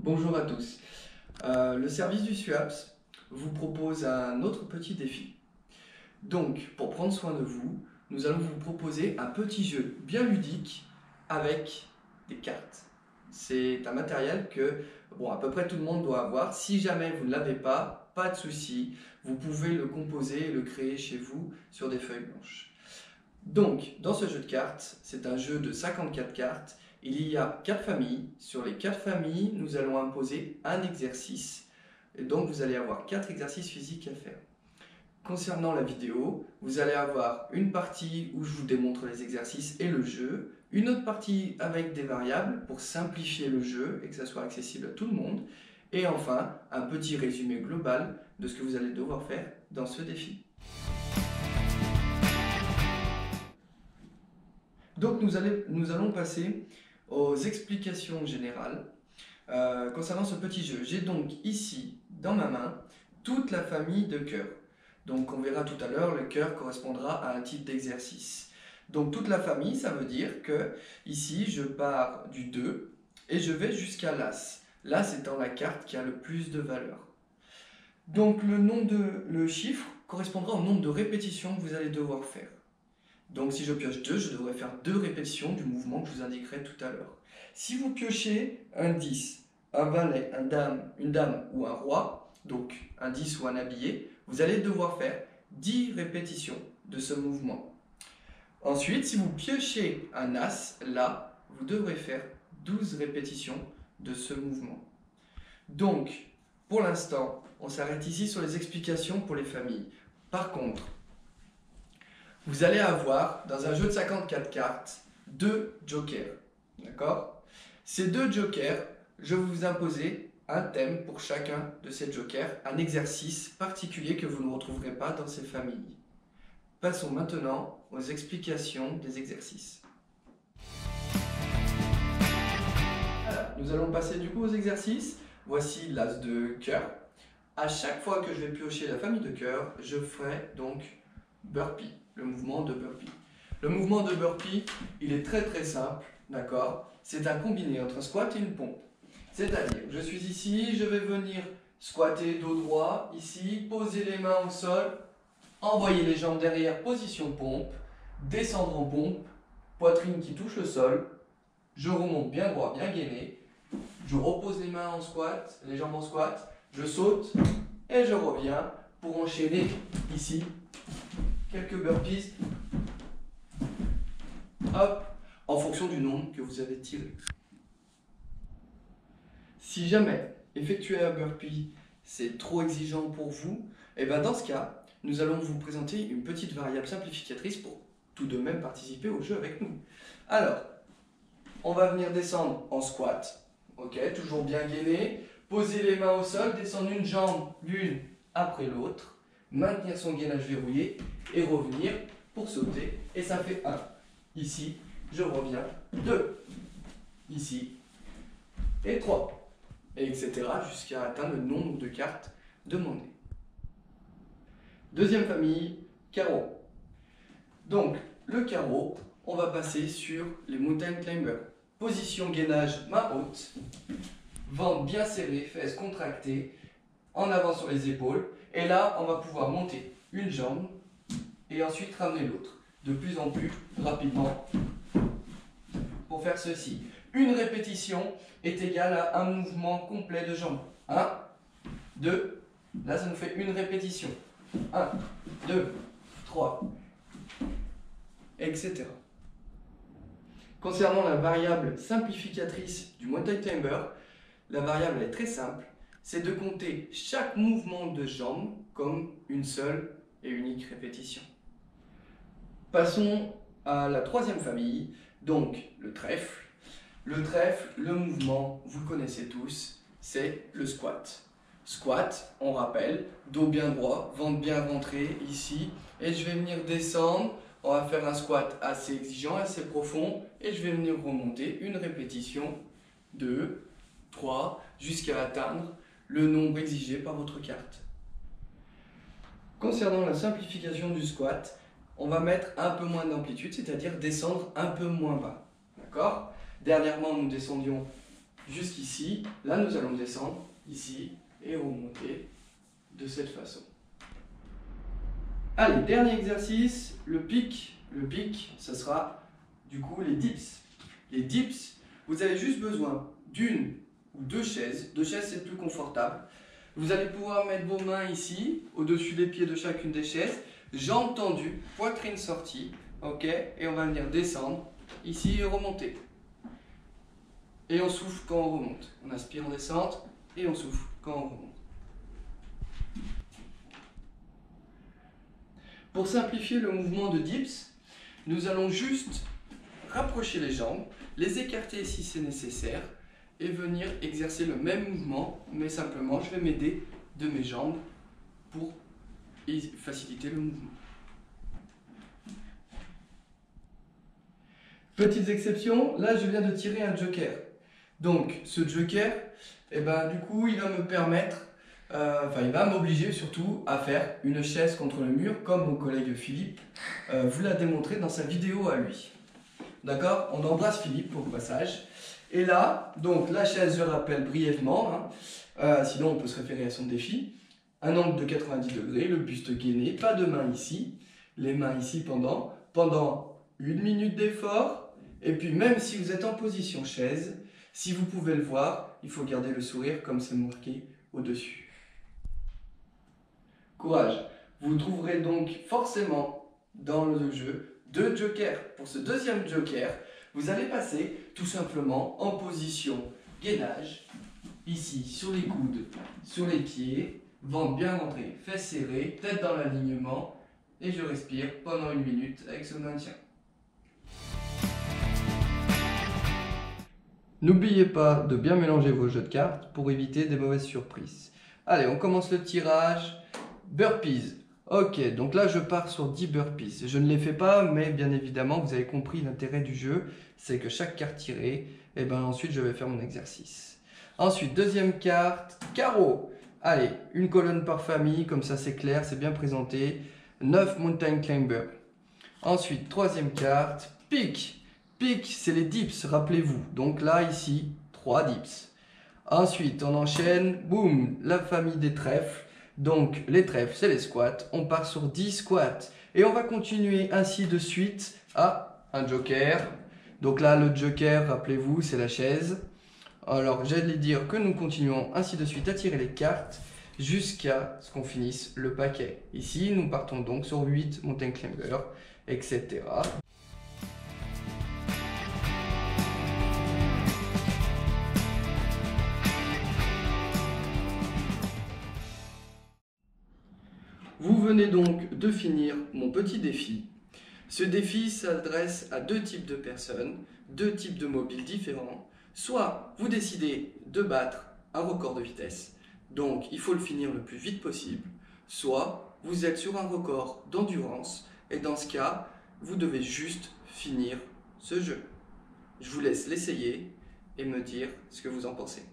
Bonjour à tous. Le service du SUAPS vous propose un autre petit défi. Donc, pour prendre soin de vous, nous allons vous proposer un petit jeu bien ludique avec des cartes. C'est un matériel que à peu près tout le monde doit avoir. Si jamais vous ne l'avez pas, pas de souci, vous pouvez le composer et le créer chez vous sur des feuilles blanches. Donc, dans ce jeu de cartes, c'est un jeu de 54 cartes. Il y a 4 familles. Sur les 4 familles, nous allons imposer un exercice. Et donc, vous allez avoir 4 exercices physiques à faire. Concernant la vidéo, vous allez avoir une partie où je vous démontre les exercices et le jeu, une autre partie avec des variables pour simplifier le jeu et que ça soit accessible à tout le monde, et enfin, un petit résumé global de ce que vous allez devoir faire dans ce défi. Donc nous allons passer aux explications générales concernant ce petit jeu. J'ai donc ici, dans ma main, toute la famille de cœurs. Donc on verra tout à l'heure, le cœur correspondra à un type d'exercice. Donc toute la famille, ça veut dire que ici je pars du 2 et je vais jusqu'à l'As. L'As étant la carte qui a le plus de valeur. Donc le chiffre correspondra au nombre de répétitions que vous allez devoir faire. Donc si je pioche 2, je devrais faire 2 répétitions du mouvement que je vous indiquerai tout à l'heure. Si vous piochez un 10, un valet, une dame ou un roi, donc un 10 ou un habillé, vous allez devoir faire 10 répétitions de ce mouvement. Ensuite, si vous piochez un as, là, vous devrez faire 12 répétitions de ce mouvement. Donc, pour l'instant, on s'arrête ici sur les explications pour les familles. Par contre, vous allez avoir, dans un jeu de 54 cartes, 2 jokers. D'accord ? Ces 2 jokers, je vais vous imposer un thème pour chacun de ces jokers, un exercice particulier que vous ne retrouverez pas dans ces familles. Passons maintenant aux explications des exercices. Alors, nous allons passer du coup aux exercices. Voici l'as de cœur. À chaque fois que je vais piocher la famille de cœur, je ferai donc burpee, le mouvement de burpee. Le mouvement de burpee, il est très simple, d'accord ? C'est un combiné entre un squat et une pompe. C'est-à-dire, je suis ici, je vais venir squatter dos droit, ici, poser les mains au sol, envoyer les jambes derrière, position pompe, descendre en pompe, poitrine qui touche le sol, je remonte bien droit, bien gainé, je repose les mains en squat, les jambes en squat, je saute et je reviens pour enchaîner ici quelques burpees, hop, en fonction du nombre que vous avez tiré. Si jamais effectuer un burpee c'est trop exigeant pour vous, et bien dans ce cas, nous allons vous présenter une petite variable simplificatrice pour tout de même participer au jeu avec nous. Alors, on va venir descendre en squat, ok, toujours bien gainé, poser les mains au sol, descendre une jambe l'une après l'autre, maintenir son gainage verrouillé et revenir pour sauter, et ça fait 1. Ici, je reviens, 2, ici, et 3. Et etc. jusqu'à atteindre le nombre de cartes demandées. Deuxième famille, carreau. Donc, le carreau, on va passer sur les mountain climbers. Position gainage, main haute, ventre bien serré, fesses contractées, en avant sur les épaules. Et là, on va pouvoir monter une jambe et ensuite ramener l'autre. De plus en plus rapidement pour faire ceci. Une répétition est égale à un mouvement complet de jambes. 1, 2, là ça nous fait une répétition. 1, 2, 3, etc. Concernant la variable simplificatrice du mountain climber, la variable est très simple, c'est de compter chaque mouvement de jambe comme une seule et unique répétition. Passons à la troisième famille, donc le trèfle. Le trèfle, le mouvement, vous le connaissez tous, c'est le squat. Squat, on rappelle, dos bien droit, ventre bien rentré ici, et je vais venir descendre, on va faire un squat assez exigeant, assez profond, et je vais venir remonter une répétition, 2, 3, jusqu'à atteindre le nombre exigé par votre carte. Concernant la simplification du squat, on va mettre un peu moins d'amplitude, c'est-à-dire descendre un peu moins bas. D'accord ? Dernièrement, nous descendions jusqu'ici. Là, nous allons descendre ici et remonter de cette façon. Allez, dernier exercice, le pic. Le pic, ce sera du coup les dips. Les dips, vous avez juste besoin d'une ou deux chaises. Deux chaises, c'est plus confortable. Vous allez pouvoir mettre vos mains ici, au-dessus des pieds de chacune des chaises. Jambes tendues, poitrine sortie. Ok, et on va venir descendre ici et remonter. Et on souffle quand on remonte. On inspire en descente et on souffle quand on remonte. Pour simplifier le mouvement de dips, nous allons juste rapprocher les jambes, les écarter si c'est nécessaire et venir exercer le même mouvement, mais simplement je vais m'aider de mes jambes pour faciliter le mouvement. Petites exceptions, là je viens de tirer un joker. Donc ce joker, du coup il va me permettre, il va m'obliger surtout à faire une chaise contre le mur, comme mon collègue Philippe vous l'a démontré dans sa vidéo à lui. D'accord? On embrasse Philippe au passage. Et là, donc la chaise, je rappelle brièvement, sinon on peut se référer à son défi. Un angle de 90 degrés, le buste gainé, pas de main ici, les mains ici pendant 1 minute d'effort. Et puis même si vous êtes en position chaise, si vous pouvez le voir, il faut garder le sourire comme c'est marqué au-dessus. Courage. Vous trouverez donc forcément dans le jeu 2 jokers. Pour ce deuxième joker, vous allez passer tout simplement en position gainage, ici sur les coudes, sur les pieds, ventre bien rentré, fesses serrées, tête dans l'alignement, et je respire pendant 1 minute avec ce maintien. N'oubliez pas de bien mélanger vos jeux de cartes pour éviter des mauvaises surprises. Allez, on commence le tirage. Burpees. Ok, donc là je pars sur 10 burpees. Je ne les fais pas, mais bien évidemment, vous avez compris l'intérêt du jeu, c'est que chaque carte tirée, ensuite je vais faire mon exercice. Ensuite, deuxième carte, carreau. Allez, une colonne par famille, comme ça c'est clair, c'est bien présenté. 9 mountain climber. Ensuite, troisième carte, pic. Pic, c'est les dips, rappelez-vous. Donc là, ici, 3 dips. Ensuite, on enchaîne, boum, la famille des trèfles. Donc, les trèfles, c'est les squats. On part sur 10 squats. Et on va continuer ainsi de suite à un joker. Donc là, le joker, rappelez-vous, c'est la chaise. Alors, j'allais dire que nous continuons ainsi de suite à tirer les cartes jusqu'à ce qu'on finisse le paquet. Ici, nous partons donc sur 8 mountain climber, etc. Vous venez donc de finir mon petit défi. Ce défi s'adresse à 2 types de personnes, 2 types de mobiles différents. Soit vous décidez de battre un record de vitesse, donc il faut le finir le plus vite possible. Soit vous êtes sur un record d'endurance et dans ce cas, vous devez juste finir ce jeu. Je vous laisse l'essayer et me dire ce que vous en pensez.